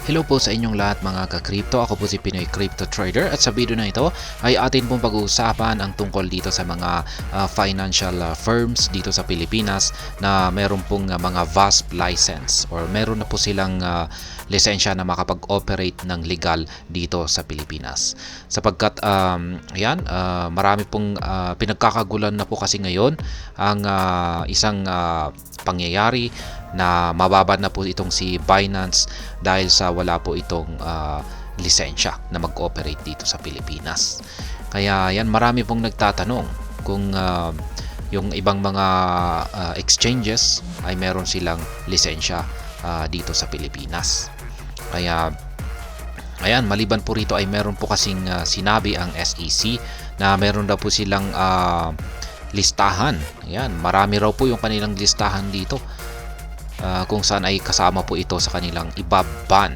Hello po sa inyong lahat mga ka-crypto. Ako po si Pinoy Crypto Trader at sa video na ito ay atin pong pag-uusapan ang tungkol dito sa mga financial firms dito sa Pilipinas na meron pong mga VASP license or meron na po silang lisensya na makapag-operate ng legal dito sa Pilipinas. Sapagkat marami pong pinagkakagulan na po kasi ngayon ang isang pangyayari na mababad na po itong si Binance dahil sa wala po itong lisensya na mag-operate dito sa Pilipinas. Kaya yan, marami pong nagtatanong kung yung ibang mga exchanges ay meron silang lisensya dito sa Pilipinas. Kaya ayan, maliban po rito ay meron po kasing sinabi ang SEC na meron daw po silang listahan. Ayan, marami raw po yung kanilang listahan dito. Kung saan ay kasama po ito sa kanilang ibaban.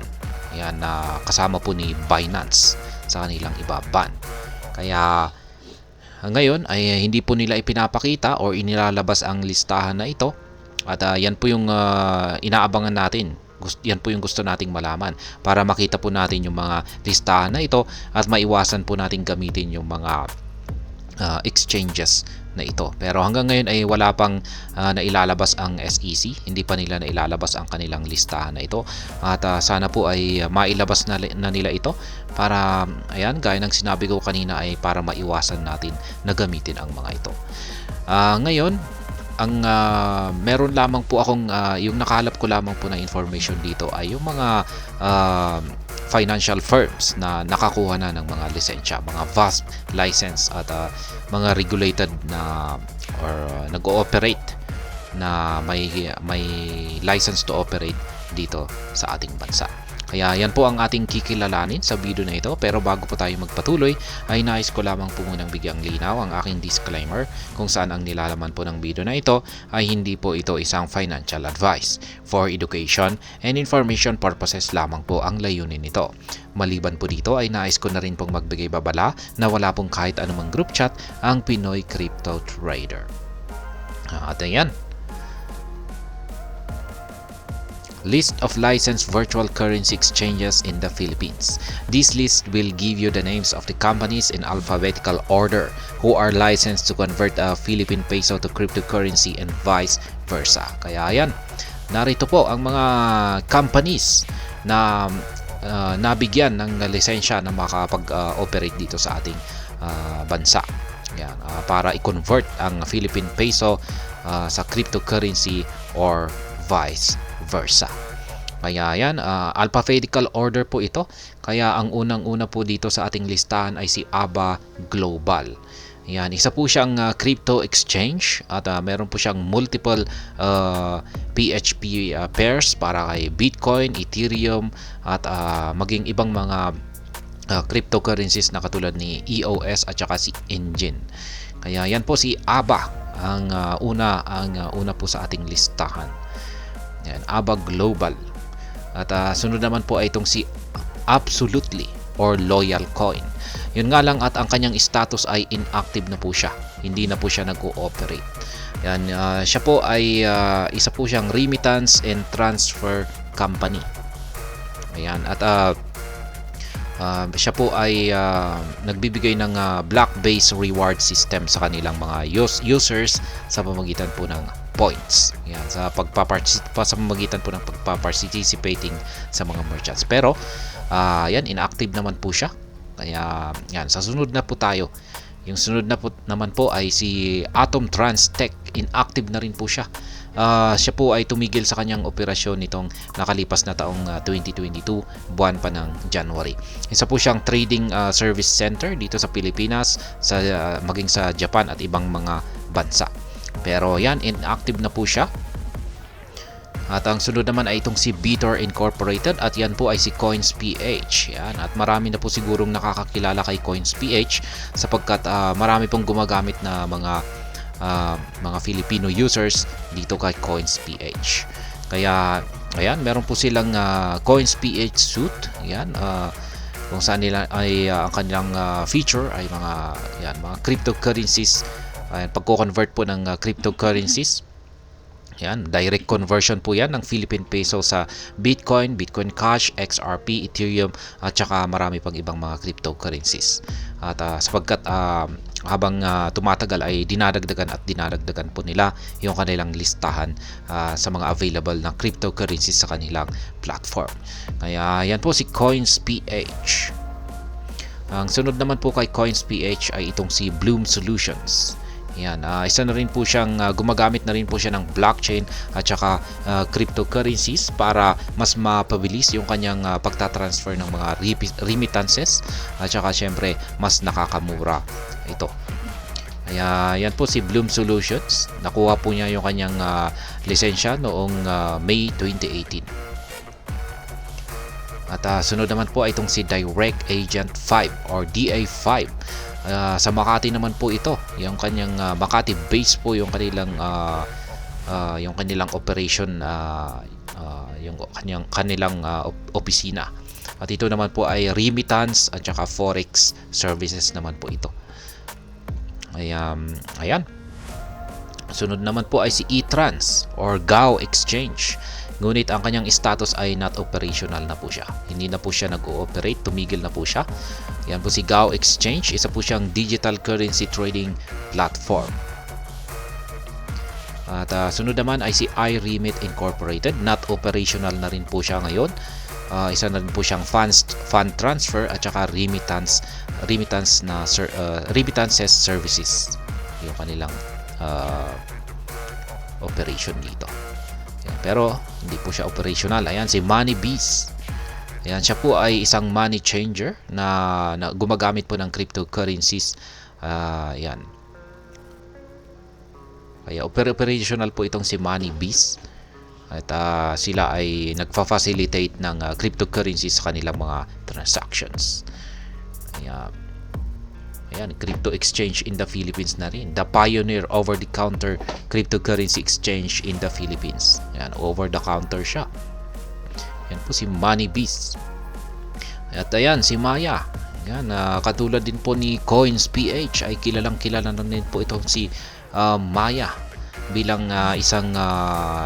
Ayan, kasama po ni Binance sa kanilang ibaban. Kaya ngayon ay hindi po nila ipinapakita or inilalabas ang listahan na ito. At yan po yung inaabangan natin. Yan po yung gusto nating malaman para makita po natin yung mga listahan na ito at maiwasan po natin gamitin yung mga exchanges na ito. Pero hanggang ngayon ay wala pang nailalabas ang SEC. Hindi pa nila nailalabas ang kanilang listahan na ito. At sana po ay mailabas na nila ito para, ayan, gaya ng sinabi ko kanina, ay para maiwasan natin na gamitin ang mga ito. Ngayon, ang meron lamang po akong yung nakalap ko lamang po na information dito ay yung mga financial firms na nakakuha na ng mga lisensya, mga VASP license at mga regulated na or nag-ooperate na may license to operate dito sa ating bansa. Kaya yan po ang ating kikilalanin sa video na ito. Pero bago po tayo magpatuloy ay nais ko lamang po munang bigyang linaw ang aking disclaimer kung saan ang nilalaman po ng video na ito ay hindi po ito isang financial advice. For education and information purposes lamang po ang layunin nito. Maliban po dito ay nais ko na rin pong magbigay babala na wala pong kahit anumang group chat ang Pinoy Crypto Trader. At ayan, list of licensed virtual currency exchanges in the Philippines. This list will give you the names of the companies in alphabetical order who are licensed to convert a Philippine peso to cryptocurrency and vice versa. Kaya yan, narito po ang mga companies na nabigyan ng lisensya na makapag-operate dito sa ating bansa. Yan, para i-convert ang Philippine peso sa cryptocurrency or vice versa. Kaya yan, alphabetical order po ito. Kaya ang unang-una po dito sa ating listahan ay si ABA Global. Yan, isa po siyang crypto exchange at meron po siyang multiple PHP pairs para kay Bitcoin, Ethereum at maging ibang mga cryptocurrencies na katulad ni EOS at saka si Engine. Kaya yan po si ABA ang una po sa ating listahan. Yan, ABA Global. At sunod naman po ay itong si Absolutely or Loyal Coin. Yun nga lang at ang kanyang status ay inactive na po siya. Hindi na po siya nag-ooperate. Yan, siya po ay isa po siyang remittance and transfer company. Ayan, at siya po ay nagbibigay ng block-based reward system sa kanilang mga users sa pamamagitan po ng points. Yan, sa pamamagitan po ng pagpa-participating sa mga merchants. Pero yan, inactive naman po siya. Kaya yan, sa sunod na po tayo. Yung sunod na po naman po ay si Atom Trans Tech. Inactive na rin po siya. Siya po ay tumigil sa kanyang operasyon nitong nakalipas na taong 2022, buwan pa ng January. Isa po siyang trading service center dito sa Pilipinas, maging sa Japan at ibang mga bansa. Pero yan, inactive na po siya. At ang sunod naman ay itong si Bitter Incorporated at yan po ay si CoinsPH. Yan, at marami na po sigurong nakakakilala kay CoinsPH sapagkat marami pong gumagamit na mga Filipino users dito kay CoinsPH. Kaya ayan, meron po silang CoinsPH suite. Yan, kung saan nila ay ang kanilang feature ay mga cryptocurrencies. Pagko-convert po ng cryptocurrencies. Yan, direct conversion po yan ng Philippine Peso sa Bitcoin, Bitcoin Cash, XRP, Ethereum at saka marami pang ibang mga cryptocurrencies. At sapagkat habang tumatagal ay dinadagdagan po nila yung kanilang listahan sa mga available na cryptocurrencies sa kanilang platform. Kaya yan po si Coins.ph. Ang sunod naman po kay Coins.ph ay itong si Bloom Solutions. Yan, isa na rin po siyang gumagamit na rin po siya ng blockchain at saka cryptocurrencies para mas mapabilis yung kanyang pagtatransfer ng mga remittances at saka syempre mas nakakamura ito. Kaya yan po si Bloom Solutions. Nakuha po niya yung kanyang lisensya noong May 2018. At sunod naman po ay itong si Direct Agent 5 or DA5. Sa Makati naman po ito, yung kanyang Makati base po yung kanilang operation, yung kanilang opisina. At ito naman po ay remittance at saka forex services naman po ito. Ayan. Sunod naman po ay si eTrans or GAO Exchange. Ngunit ang kanyang status ay not operational na po siya. Hindi na po siya nag-ooperate, tumigil na po siya. Yan po si GAO Exchange, isa po siyang digital currency trading platform. At sunod naman ay si iRemit Incorporated, not operational na rin po siya ngayon. Isa na rin po siyang fund transfer at saka remittances services. Yung kanilang operation dito. Pero hindi po siya operational. Ayan si MoneyBees. Ayan, siya po ay isang money changer na gumagamit po ng cryptocurrencies. Ayan. Kaya operational po itong si MoneyBees. At sila ay nagfa-facilitate ng cryptocurrencies sa kanilang mga transactions. Ayan, crypto exchange in the Philippines na rin. The pioneer over-the-counter cryptocurrency exchange in the Philippines. Ayan, over-the-counter siya. Ayan po si MoneyBees. At ayan, si Maya. Ayan, katulad din po ni Coins.ph ay kilalang-kilala na rin po itong si Maya bilang isang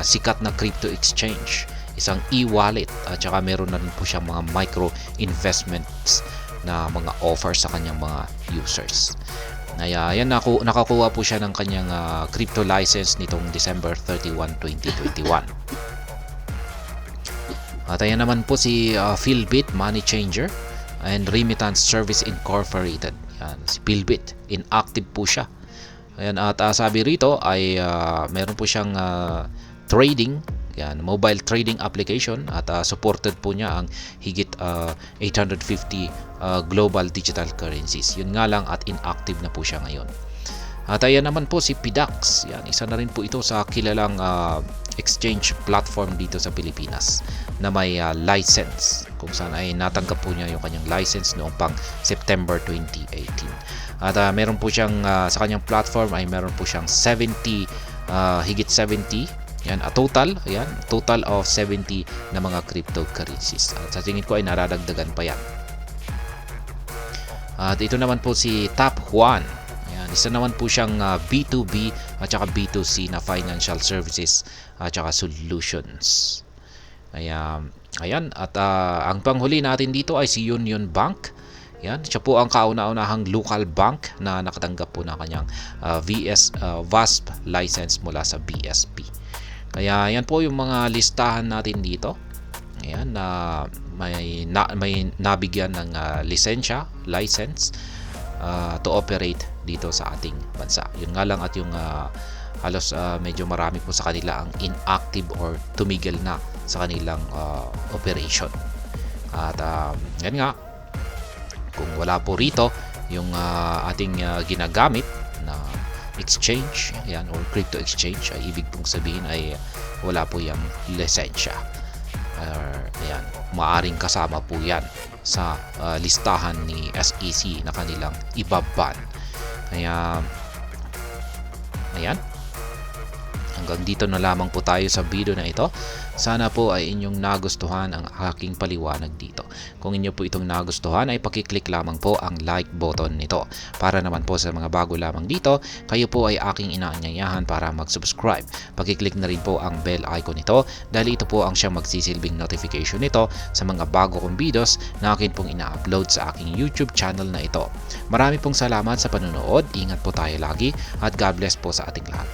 sikat na crypto exchange. Isang e-wallet at saka meron na rin po siyang mga micro investments na mga offers sa kanyang mga users. Ayan, nakakuha po siya ng kanyang crypto license nitong December 31, 2021. At ayan naman po si Philbit Money Changer and Remittance Service Incorporated. Ayan, si Philbit, inactive po siya. Ayan, at sabi rito ay meron po siyang trading, yan, mobile trading application at supported po niya ang higit 850 global digital currencies. Yun nga lang at inactive na po siya ngayon. At ayan naman po si PDAX. Yan, isa na rin po ito sa kilalang exchange platform dito sa Pilipinas na may license, kung saan ay natanggap po niya yung kanyang license noong pang September 2018. At meron po siyang sa kanyang platform ay meron po siyang higit 70. Yan, total of 70 na mga cryptocurrencies. At sa tingin ko ay naradagdagan pa yan. At ito naman po si Top Juan. Yan, isa naman po siyang B2B at saka B2C na financial services at saka solutions. Ayan, at ang panghuli natin dito ay si Union Bank. Yan, siya po ang kauna-unahang local bank na nakatanggap po ng kanyang VASP license mula sa BSP. Kaya yan po yung mga listahan natin dito. Ayan, may nabigyan ng license to operate dito sa ating bansa. Yun nga lang at yung halos medyo marami po sa kanila ang inactive or tumigil na sa kanilang operation. At yan nga, kung wala po rito yung ating ginagamit na exchange, yan, or crypto exchange, ay ibig pong sabihin ay wala po yung lisensya. Ayan, maaring kasama po yan sa listahan ni SEC na kanilang ibaban. Kaya ayan, hanggang dito na lamang po tayo sa video na ito. Sana po ay inyong nagustuhan ang aking paliwanag dito. Kung inyo po itong nagustuhan ay pakiclick lamang po ang like button nito. Para naman po sa mga bago lamang dito, kayo po ay aking inaanyayahan para mag-subscribe. Pakiclick na rin po ang bell icon nito dahil ito po ang siyang magsisilbing notification nito sa mga bago kong videos na akin pong ina-upload sa aking YouTube channel na ito. Marami pong salamat sa panonood, ingat po tayo lagi at God bless po sa ating lahat.